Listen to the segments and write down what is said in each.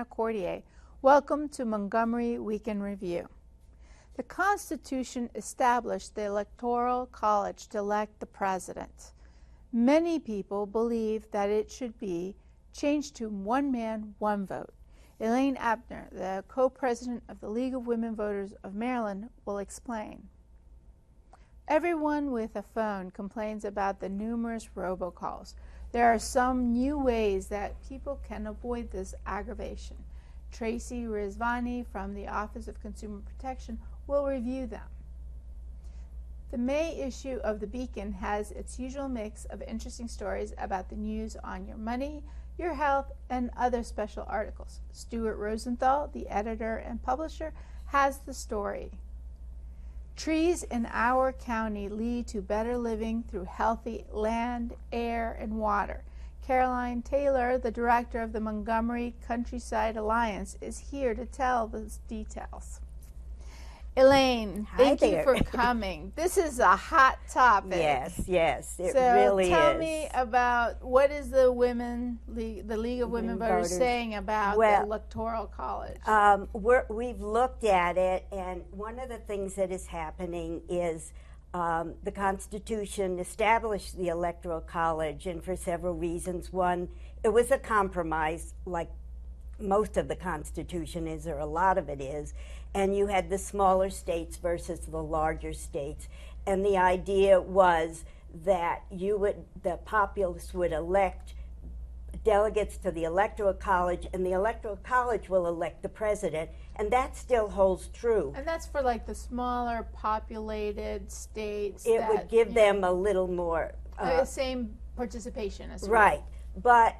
Mariana Cordier. Welcome to Montgomery Week in Review. The Constitution established the Electoral College to elect the president. Many people believe that it should be changed to one man, one vote. Elaine Apter, the co-president of the League of Women Voters of Maryland, will explain. Everyone with a phone complains about the numerous robocalls. There are some new ways that people can avoid this aggravation. Tracy Rezvani from the Office of Consumer Protection will review them. The May issue of The Beacon has its usual mix of interesting stories about the news on your money, your health, and other special articles. Stuart Rosenthal, the editor and publisher, has the story. Trees in our county lead to better living through healthy land, air, and water. Caroline Taylor, the director of the Montgomery Countryside Alliance, is here to tell the details. Elaine, thank you for coming. This is a hot topic. Yes, it really is. So tell me about what is the League of Women Voters saying about the Electoral College? We've looked at it, and one of the things that is happening is the Constitution established the Electoral College, and for several reasons. One, it was a compromise, like most of the Constitution is, or a lot of it is, and you had the smaller states versus the larger states, and the idea was that the populace would elect delegates to the Electoral College, and the Electoral College will elect the president, and that still holds true. And that's for like the smaller populated states. It would give them a little more same participation as well. Right, but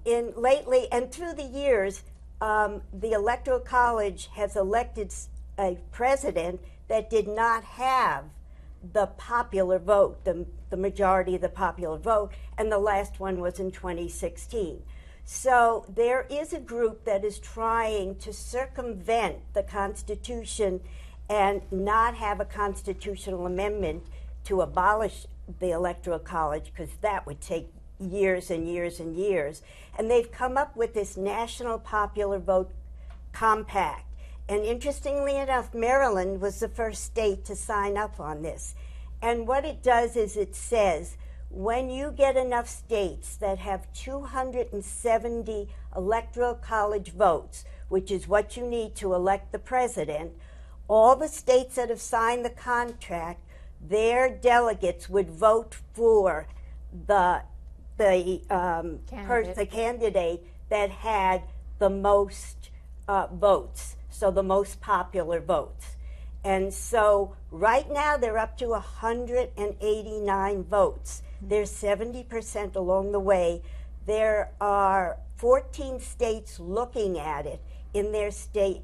lately and through the years, the Electoral College has elected a president that did not have the popular vote, the majority of the popular vote, and the last one was in 2016. So there is a group that is trying to circumvent the Constitution and not have a constitutional amendment to abolish the Electoral College, because that would take years and years and years. And they've come up with this National Popular Vote Compact. And interestingly enough, Maryland was the first state to sign up on this. And what it does is it says, when you get enough states that have 270 Electoral College votes, which is what you need to elect the president, all the states that have signed the contract, their delegates would vote for the candidate that had the most votes, so the most popular votes. And so right now they're up to 189 votes. There's 70% along the way. There are 14 states looking at it in their state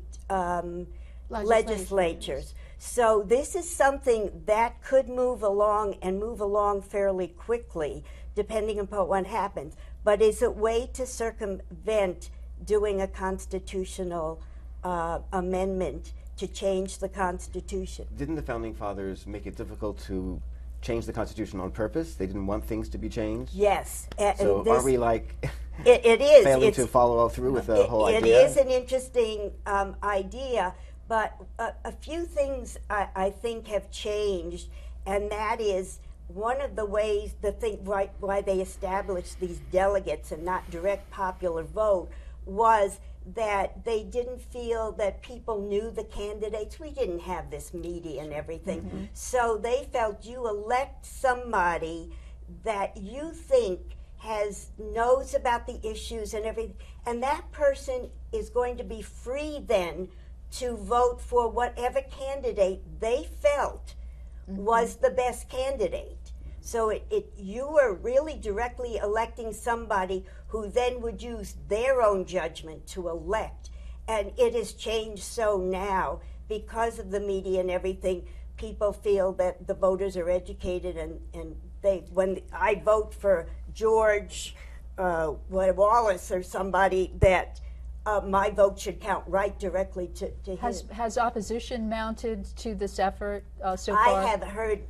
legislatures. So this is something that could move along and move along fairly quickly, depending upon what happens. But is a way to circumvent doing a constitutional amendment to change the Constitution. Didn't the Founding Fathers make it difficult to change the Constitution on purpose? They didn't want things to be changed? Yes. So are we like it is failing to follow through with the whole idea? It is an interesting idea, but a few things I think have changed, and that is one of the ways, why they established these delegates and not direct popular vote was that they didn't feel that people knew the candidates. We didn't have this media and everything. Mm-hmm. So they felt you elect somebody that you think knows about the issues and everything, and that person is going to be free then to vote for whatever candidate they felt was the best candidate. So you were really directly electing somebody who then would use their own judgment to elect. And it has changed so now because of the media and everything. People feel that the voters are educated, and when I vote for George Wallace or somebody, that my vote should count right directly to him. Has opposition mounted to this effort so far? I have heard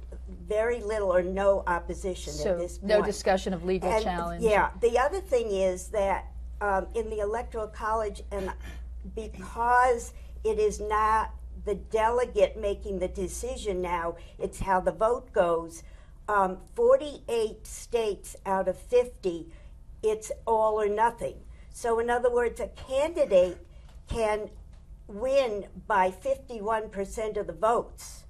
very little or no opposition at this point. No discussion of legal challenge. Yeah. The other thing is that in the Electoral College, and because it is not the delegate making the decision now, it's how the vote goes. 48 states out of 50, it's all or nothing. So in other words, a candidate can win by 51% of the votes,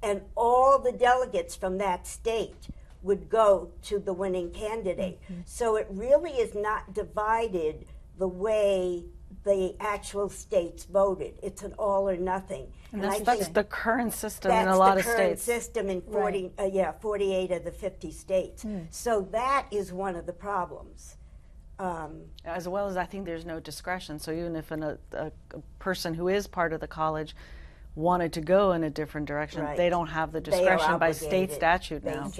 and all the delegates from that state would go to the winning candidate. So it really is not divided the way the actual states voted. It's an all or nothing. And that's the current system in a lot of states. That's the current system in 48 of the 50 states. So that is one of the problems. As well as I think there's no discretion. So even if a person who is part of the college wanted to go in a different direction, they don't have the discretion by state statute now.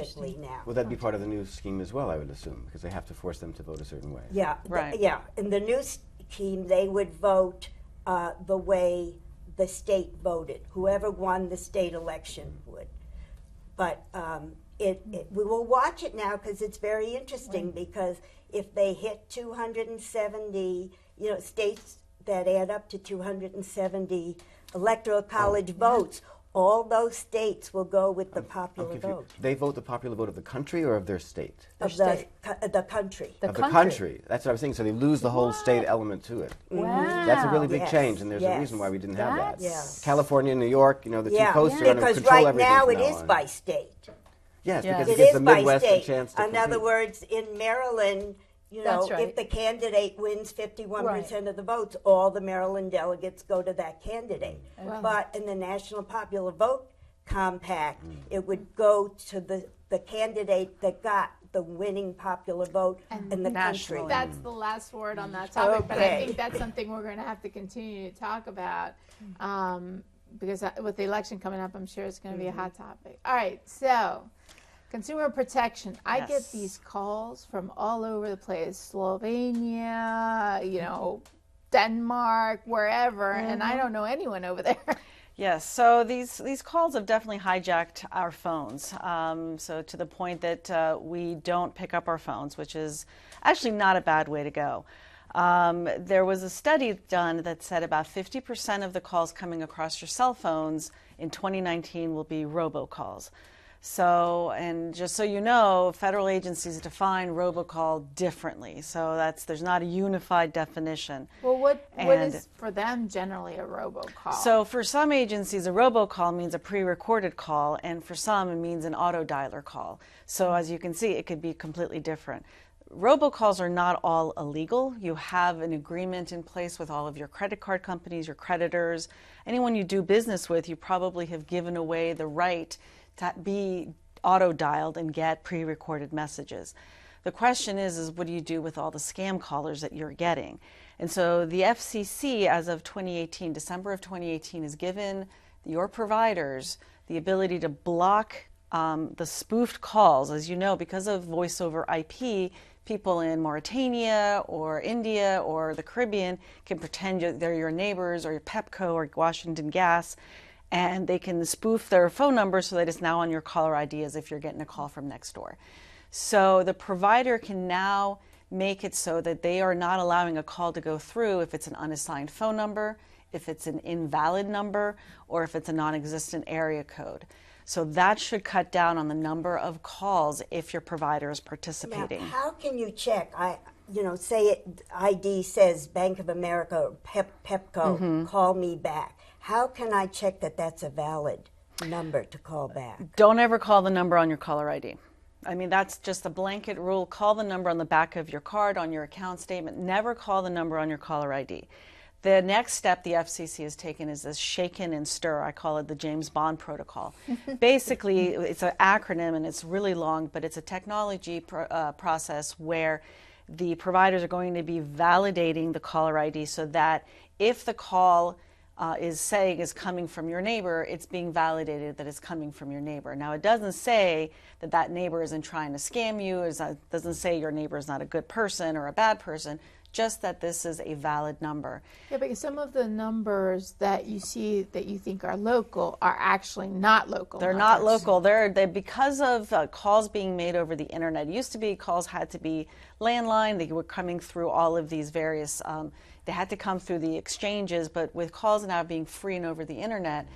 Would that be part of the new scheme as well, I would assume, because they have to force them to vote a certain way? Yeah, yeah. In the new scheme, they would vote the way the state voted. Whoever won the state election would. But we will watch it now because it's very interesting, because if they hit 270, states that add up to 270 Electoral College votes, all those states will go with the popular vote. They vote the popular vote of the country or of their state? Of the country. The country. That's what I was thinking. So they lose the whole state element to it. Wow. That's a really big change, and there's a reason why we didn't have that. Yes. California and New York, the two coasts are under control. Because right now it is by state. Yes, because It it gives is the by Midwest state. a chance to In other words, in Maryland, That's right. if the candidate wins 51% of the votes, all the Maryland delegates go to that candidate. Wow. But in the National Popular Vote Compact, it would go to the candidate that got the winning popular vote in the country. That's the last word on that topic, but I Okay. think that's something we're going to have to continue to talk about, because with the election coming up, I'm sure it's going to be a hot topic. All right, so consumer protection. I get these calls from all over the place, Slovenia, Denmark, wherever, and I don't know anyone over there. Yes, so these calls have definitely hijacked our phones. So to the point that we don't pick up our phones, which is actually not a bad way to go. There was a study done that said about 50% of the calls coming across your cell phones in 2019 will be robocalls. So, and just so you know, federal agencies define robocall differently. So there's not a unified definition. Well, what is for them generally a robocall? So for some agencies, a robocall means a pre-recorded call, and for some it means an auto dialer call. So as you can see, it could be completely different. Robocalls are not all illegal. You have an agreement in place with all of your credit card companies, your creditors, anyone you do business with. You probably have given away the right to be auto-dialed and get pre-recorded messages. The question is what do you do with all the scam callers that you're getting? And so the FCC, as of 2018, December of 2018, has given your providers the ability to block the spoofed calls. As you know, because of voice over IP, people in Mauritania or India or the Caribbean can pretend they're your neighbors or your Pepco or Washington Gas, and they can spoof their phone number so that it's now on your caller ID as if you're getting a call from next door. So the provider can now make it so that they are not allowing a call to go through if it's an unassigned phone number, if it's an invalid number, or if it's a non-existent area code. So that should cut down on the number of calls if your provider is participating. Now, how can you check? Say ID says Bank of America or Pepco, call me back. How can I check that that's a valid number to call back? Don't ever call the number on your caller ID. I mean, that's just a blanket rule. Call the number on the back of your card, on your account statement. Never call the number on your caller ID. The next step the FCC has taken is this shaken and stir. I call it the James Bond protocol. Basically, it's an acronym and it's really long, but it's a technology process where the providers are going to be validating the caller ID so that if the call is saying is coming from your neighbor, it's being validated that it's coming from your neighbor. Now, it doesn't say that that neighbor isn't trying to scam you. It doesn't say your neighbor is not a good person or a bad person. just that this is a valid number. Yeah, because some of the numbers that you see that you think are local are actually not local. They're not local. They're because of calls being made over the internet. It used to be calls had to be landline. They were coming through all of these various, they had to come through the exchanges, but with calls now being free and over the internet,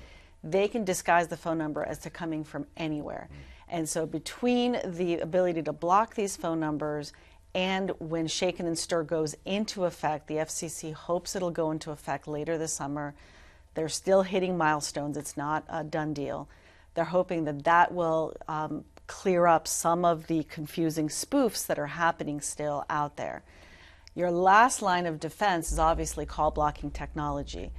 they can disguise the phone number as to coming from anywhere. And so between the ability to block these phone numbers and when Shaken and Stir goes into effect, the FCC hopes it'll go into effect later this summer. They're still hitting milestones. It's not a done deal. They're hoping that that will clear up some of the confusing spoofs that are happening still out there. Your last line of defense is obviously call blocking technology.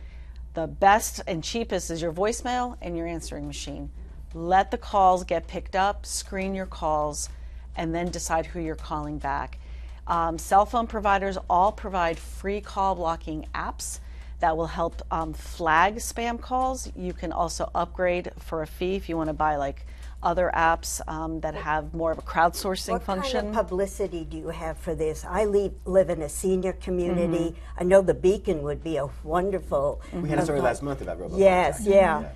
The best and cheapest is your voicemail and your answering machine. Let the calls get picked up, screen your calls, and then decide who you're calling back. Cell phone providers all provide free call blocking apps that will help flag spam calls. You can also upgrade for a fee if you want to buy like other apps that have more of a crowdsourcing function. What kind of publicity do you have for this? I live in a senior community. I know the Beacon would be a wonderful. We had a story last month about robocalls. Yes, yeah.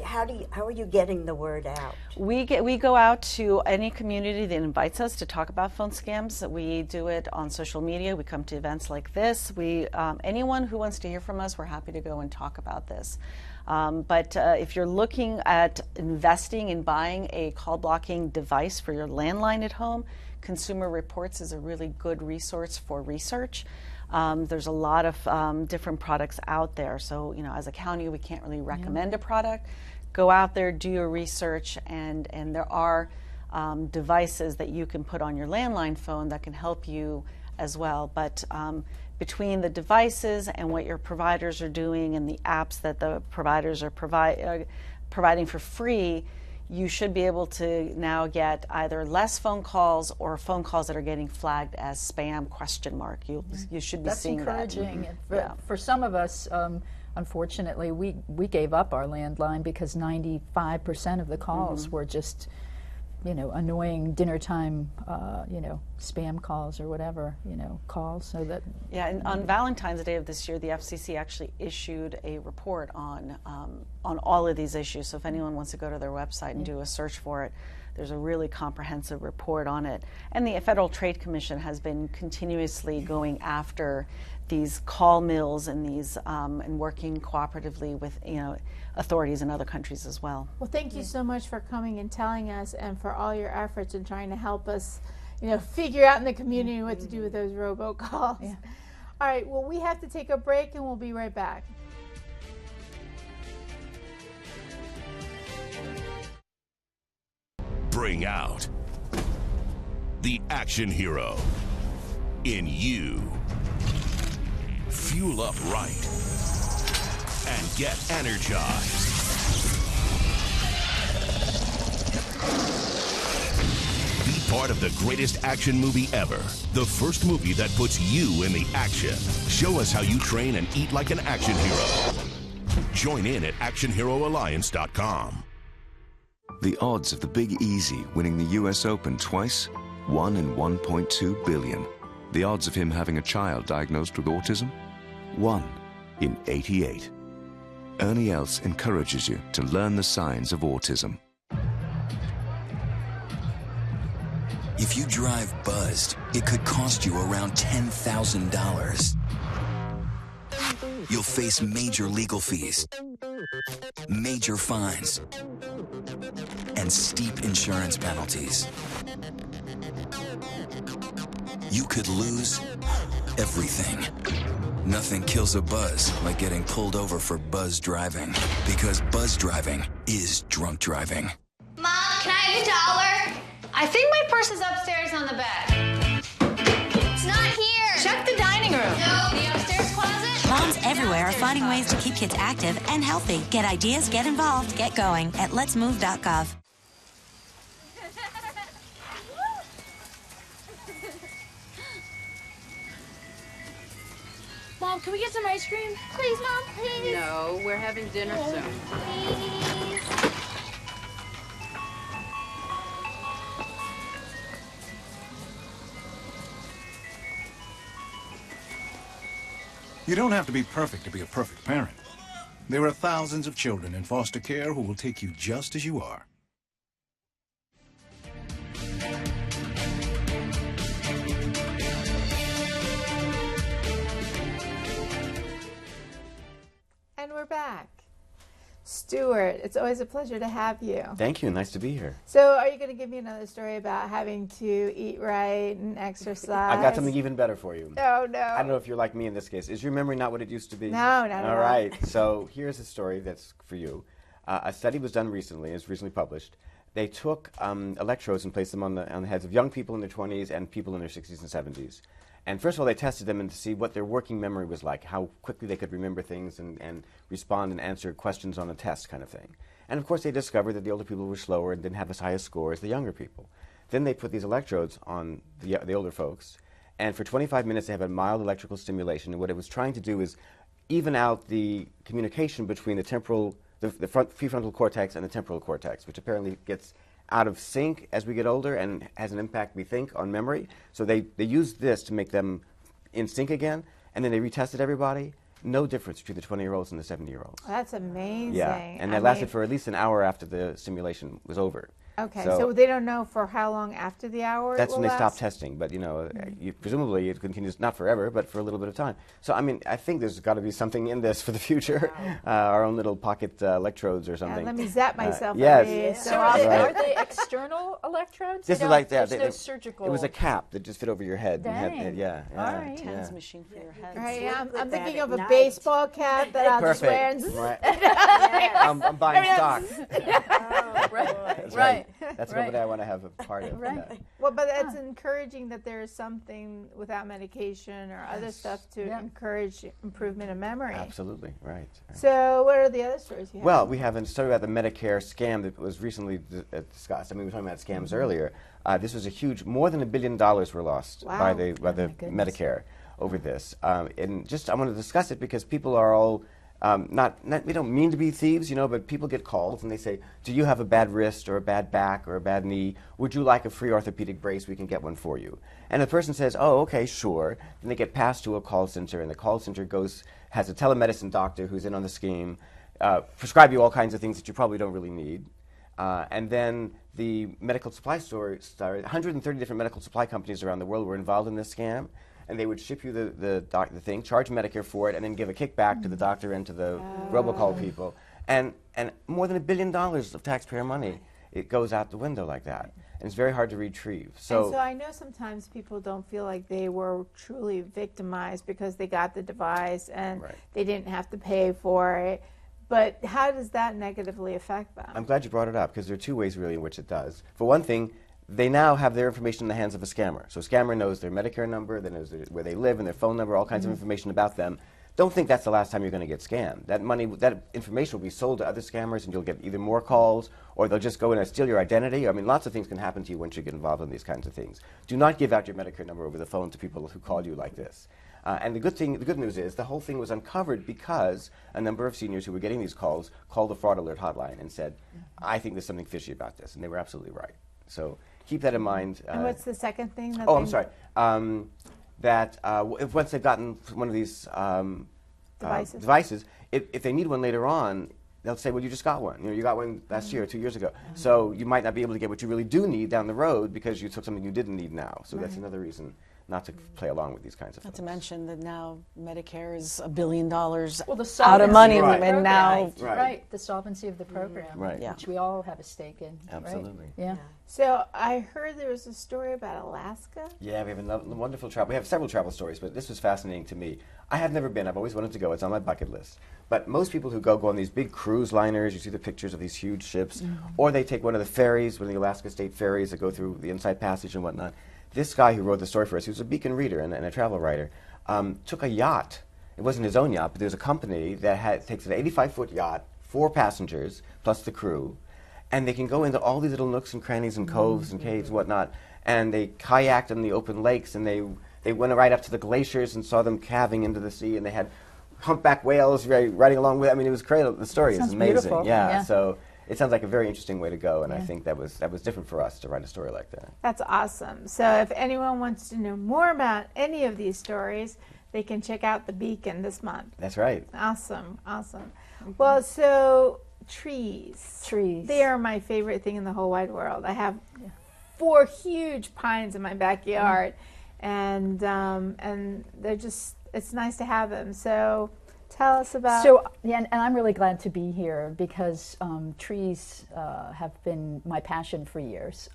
How are you getting the word out? We go out to any community that invites us to talk about phone scams. We do it on social media. We come to events like this. Anyone who wants to hear from us, we're happy to go and talk about this. But if you're looking at investing in buying a call blocking device for your landline at home, Consumer Reports is a really good resource for research. There's a lot of different products out there. So, as a county, we can't really recommend a product. Go out there, do your research, and there are devices that you can put on your landline phone that can help you as well. But between the devices and what your providers are doing and the apps that the providers are providing for free, you should be able to now get either less phone calls or phone calls that are getting flagged as spam ? You should be seeing that. That's encouraging. For some of us, unfortunately, we gave up our landline because 95% of the calls were just annoying dinner time, spam calls or whatever, calls. So that and on Valentine's Day of this year, the FCC actually issued a report on all of these issues. So if anyone wants to go to their website and do a search for it, there's a really comprehensive report on it. And the Federal Trade Commission has been continuously going after these call mills and these and working cooperatively with authorities in other countries as well. Well, thank you so much for coming and telling us, and for all your efforts in trying to help us, figure out in the community what to do with those robocalls. Yeah. All right. Well, we have to take a break, and we'll be right back. Bring out the action hero in you. Fuel up right and get energized. Be part of the greatest action movie ever. The first movie that puts you in the action. Show us how you train and eat like an action hero. Join in at actionheroalliance.com. The odds of the Big Easy winning the US Open twice? 1 in 1.2 billion. The odds of him having a child diagnosed with autism? 1 in 88. Ernie Els encourages you to learn the signs of autism. If you drive buzzed, it could cost you around $10,000. You'll face major legal fees, major fines, and steep insurance penalties. You could lose everything. Nothing kills a buzz like getting pulled over for buzz driving, because buzz driving is drunk driving. Mom, can I have a dollar? I think my purse is upstairs on the bed. It's not here. Check the dining room. No, the upstairs closet. Moms everywhere are finding ways to keep kids active and healthy. Get ideas, get involved, get going at letsmove.gov. Mom, can we get some ice cream? Please, Mom, please. No, we're having dinner soon. Please. You don't have to be perfect to be a perfect parent. There are thousands of children in foster care who will take you just as you are. And we're back. Stuart, it's always a pleasure to have you. Thank you. Nice to be here. So are you going to give me another story about having to eat right and exercise? I've got something even better for you. Oh, no. I don't know if you're like me in this case. Is your memory not what it used to be? No, not at all. All right. So here's a story that's for you. A study was done recently. It was recently published. They took electrodes and placed them on the heads of young people in their 20s and people in their 60s and 70s. And first of all, they tested them to see what their working memory was like, how quickly they could remember things and respond and answer questions on a test kind of thing. And of course, they discovered that the older people were slower and didn't have as high a score as the younger people. Then they put these electrodes on the older folks, and for 25 minutes they have a mild electrical stimulation. And what it was trying to do is even out the communication between the prefrontal cortex and the temporal cortex, which apparently gets out of sync as we get older and has an impact, we think, on memory. So they used this to make them in sync again, and then they retested everybody. No difference between the 20-year-olds and the 70-year-olds. That's amazing. Yeah, and that lasted for at least an hour after the stimulation was over. Okay, so they don't know for how long after the hour That's it will when they last? stop testing, but presumably it continues not forever, but for a little bit of time. So I mean, I think there's got to be something in this for the future, our own little pocket electrodes or something. Let me zap myself. Yes. So are they external electrodes? This is like that. There's no surgical. It was a cap that just fit over your head. Dang. And yeah. All right. TENS machine for your head. Right, yeah, I'm thinking of a baseball cap that I'll just wear. And right. I'm buying stock. Right. That's what I want to have a part of. Right. Yeah. Well, but it's encouraging that there is something without medication or other stuff to encourage improvement of memory. Absolutely, right. So what are the other stories you have? Well, we have a story about the Medicare scam that was recently discussed. I mean, we were talking about scams earlier. This was a huge, more than $1 billion were lost by the Medicare over this. And just I want to discuss it because people are all we don't mean to be thieves, but people get calls and they say, do you have a bad wrist or a bad back or a bad knee? Would you like a free orthopedic brace? We can get one for you. And the person says, oh, okay, sure. Then they get passed to a call center, and the call center has a telemedicine doctor who's in on the scheme, prescribe you all kinds of things that you probably don't really need. And then the medical supply store started, 130 different medical supply companies around the world were involved in this scam. And they would ship you the thing, charge Medicare for it, and then give a kickback to the doctor and to the robocall people. And more than $1 billion of taxpayer money, it goes out the window like that. And it's very hard to retrieve. So I know sometimes people don't feel like they were truly victimized because they got the device and they didn't have to pay for it. But how does that negatively affect them? I'm glad you brought it up, because there are two ways really in which it does. For one thing, they now have their information in the hands of a scammer. So a scammer knows their Medicare number, they knows where they live and their phone number, all kinds of information about them. Don't think that's the last time you're going to get scammed. That information will be sold to other scammers, and you'll get either more calls, or they'll just go in and steal your identity. I mean, lots of things can happen to you once you get involved in these kinds of things. Do not give out your Medicare number over the phone to people who call you like this. And the good news is the whole thing was uncovered because a number of seniors who were getting these calls called the fraud alert hotline and said, I think there's something fishy about this. And they were absolutely right. So keep that in mind. And what's the second thing? That I'm sorry. Once they've gotten one of these devices, if they need one later on, they'll say, well, you just got one. You got one last year or 2 years ago. So you might not be able to get what you really do need down the road because you took something you didn't need now. So that's another reason not to play along with these kinds of things. Not to mention that now Medicare is $1 billion out solvency of money, of the and now the solvency of the program, Yeah. which we all have a stake in. Absolutely. Right? Yeah. So I heard there was a story about Alaska. Yeah, we have a wonderful travel. We have several travel stories, but this was fascinating to me. I have never been. I've always wanted to go. It's on my bucket list. But most people who go on these big cruise liners. You see the pictures of these huge ships, or they take one of the ferries, one of the Alaska State ferries that go through the Inside Passage and whatnot. This guy who wrote the story for us, he was a Beacon reader and a travel writer, took a yacht. It wasn't his own yacht, but there's a company that takes an 85-foot yacht, 4 passengers, plus the crew, and they can go into all these little nooks and crannies and coves and caves and whatnot, and they kayaked in the open lakes, and they went right up to the glaciers and saw them calving into the sea, and they had humpback whales riding along with. I mean, it was crazy. The story is amazing. Beautiful. Yeah. So it sounds like a very interesting way to go, and I think that was different for us to write a story like that. That's awesome. So if anyone wants to know more about any of these stories, they can check out the beacon this month. That's right. Awesome, awesome. Well, so trees. Trees. They are my favorite thing in the whole wide world. I have 4 huge pines in my backyard, and they're just, it's nice to have them. So tell us about. So, yeah, and I'm really glad to be here because trees have been my passion for years.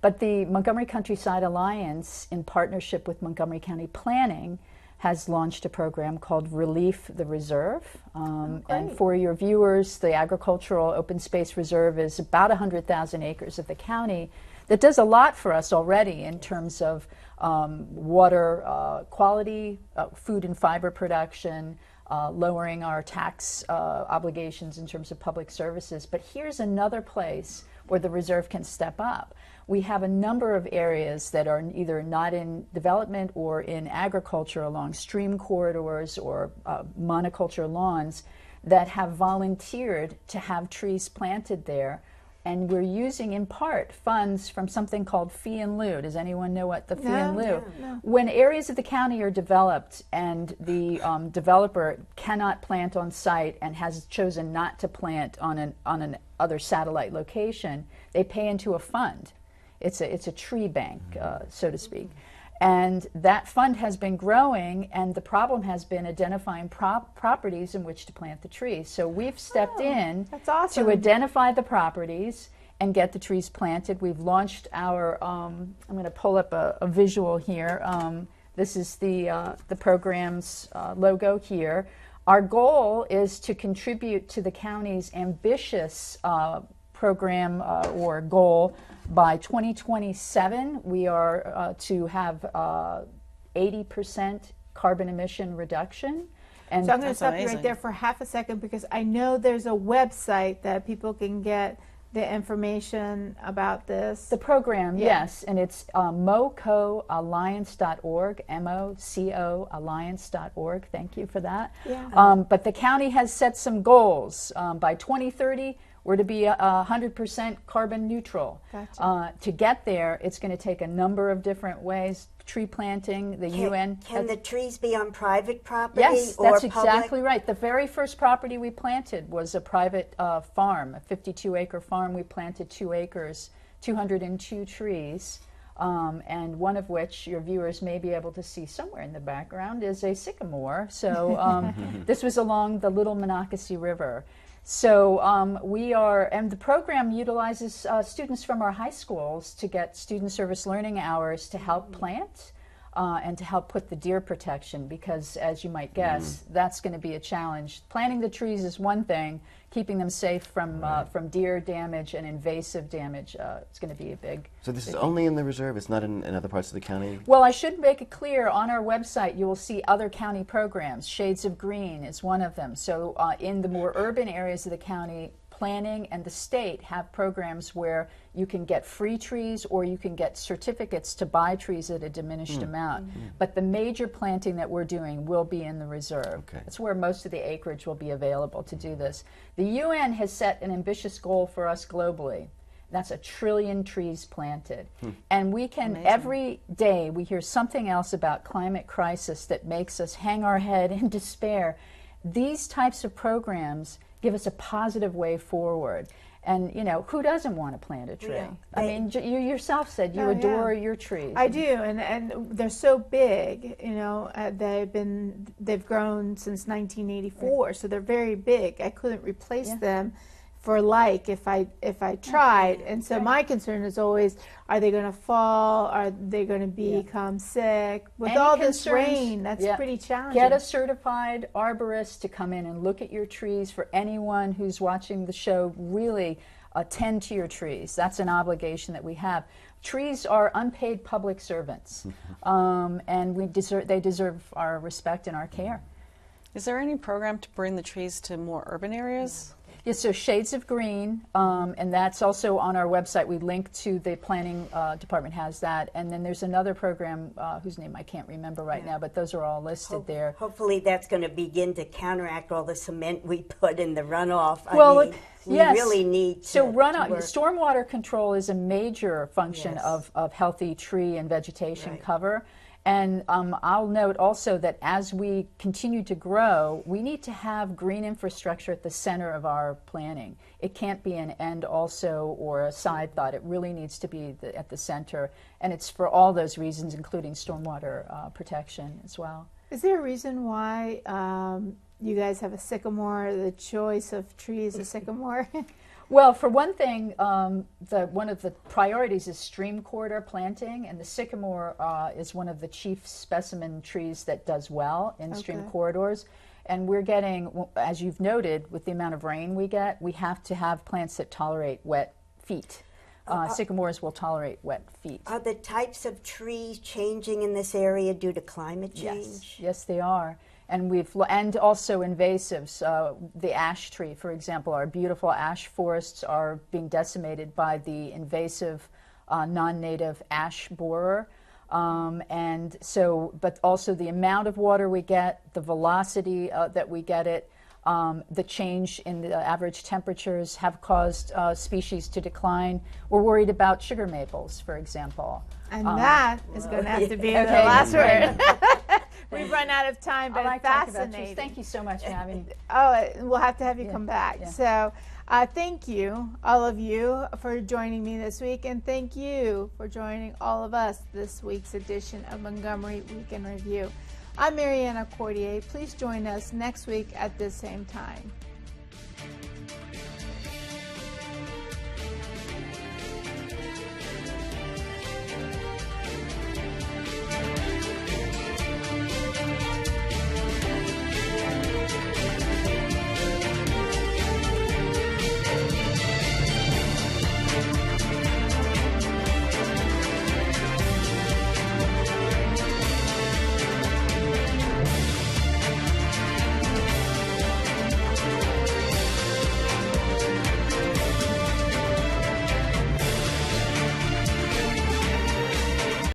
But the Montgomery Countryside Alliance, in partnership with Montgomery County Planning, has launched a program called Relief the Reserve. And for your viewers, the Agricultural Open Space Reserve is about 100,000 acres of the county that does a lot for us already in terms of water quality, food and fiber production, lowering our tax obligations in terms of public services. But here's another place where the reserve can step up. We have a number of areas that are either not in development or in agriculture along stream corridors or monoculture lawns that have volunteered to have trees planted there. And we're using, in part, funds from something called fee in lieu. Does anyone know what the fee in lieu? No. When areas of the county are developed and the developer cannot plant on site and has chosen not to plant on an other satellite location, they pay into a fund. It's a tree bank, so to speak. And that fund has been growing, and the problem has been identifying properties in which to plant the trees. So we've stepped in to identify the properties and get the trees planted. We've launched our, I'm going to pull up a visual here. This is the program's logo here. Our goal is to contribute to the county's ambitious program or goal. By 2027, we are to have 80% carbon emission reduction. And so I'm going to stop you right there for half a second because I know there's a website that people can get the information about this. The program, yes, and it's mocoalliance.org, M-O-C-O alliance.org. Thank you for that. Yeah. But the county has set some goals. By 2030, we're to be 100% carbon neutral. Gotcha. To get there, it's going to take a number of different ways. Tree planting, the UN. Can the trees be on private property? Yes, or that's public? exactly right. The very first property we planted was a private farm, a 52-acre farm. We planted 2 acres, 202 trees, and one of which your viewers may be able to see somewhere in the background is a sycamore. So this was along the Little Monocacy River. So we are, and the program utilizes students from our high schools to get student service learning hours to help plant and to help put the deer protection, because as you might guess, that's going to be a challenge. Planting the trees is one thing, keeping them safe from deer damage and invasive damage, it's going to be a big. So this is only in the reserve? It's not in other parts of the county? Well, I should make it clear, on our website you will see other county programs. Shades of Green is one of them. So in the more urban areas of the county, planning and the state have programs where you can get free trees or you can get certificates to buy trees at a diminished amount. But the major planting that we're doing will be in the reserve. That's where most of the acreage will be available to do this. The UN has set an ambitious goal for us globally. That's 1 trillion trees planted. And we can, every day, we hear something else about climate crisis that makes us hang our head in despair. These types of programs give us a positive way forward. And, you know, who doesn't want to plant a tree? Yeah. I mean, you yourself said you adore your trees. I do, and they're so big, you know, they've grown since 1984, so they're very big. I couldn't replace them for if I tried. And so my concern is always, are they going to fall? Are they going to become sick? With Any all this concerns? rain, that's pretty challenging. Get a certified arborist to come in and look at your trees. For anyone who's watching the show, really tend to your trees. That's an obligation that we have. Trees are unpaid public servants, and they deserve our respect and our care. Is there any program to bring the trees to more urban areas? Yes, so Shades of Green, and that's also on our website. We link to the planning department has that. And then there's another program whose name I can't remember right now, but those are all listed there. Hopefully that's going to begin to counteract all the cement we put in the runoff. Well, I mean, we really need to. So stormwater control is a major function of healthy tree and vegetation cover. And I'll note also that as we continue to grow, we need to have green infrastructure at the center of our planning. It can't be an end also or a side thought. It really needs to be at the center. And it's for all those reasons, including stormwater protection as well. Is there a reason why you guys have a sycamore, the choice of trees, a sycamore? Well, for one thing, one of the priorities is stream corridor planting, and the sycamore is one of the chief specimen trees that does well in stream corridors. And we're getting, as you've noted, with the amount of rain we get, we have to have plants that tolerate wet feet. Sycamores will tolerate wet feet. Are the types of trees changing in this area due to climate change? Yes, yes they are. And also invasives. The ash tree, for example, our beautiful ash forests are being decimated by the invasive non-native ash borer. And so, but also the amount of water we get, the velocity that we get it, the change in the average temperatures have caused species to decline. We're worried about sugar maples, for example. And that is going to have to be the last word. We've run out of time, but like fascinating. Thank you so much for having me. Oh, we'll have to have you come back. Yeah. So thank you, all of you, for joining me this week, and thank you for joining all of us this week's edition of Montgomery Week in Review. I'm Mariana Cordier. Please join us next week at this same time.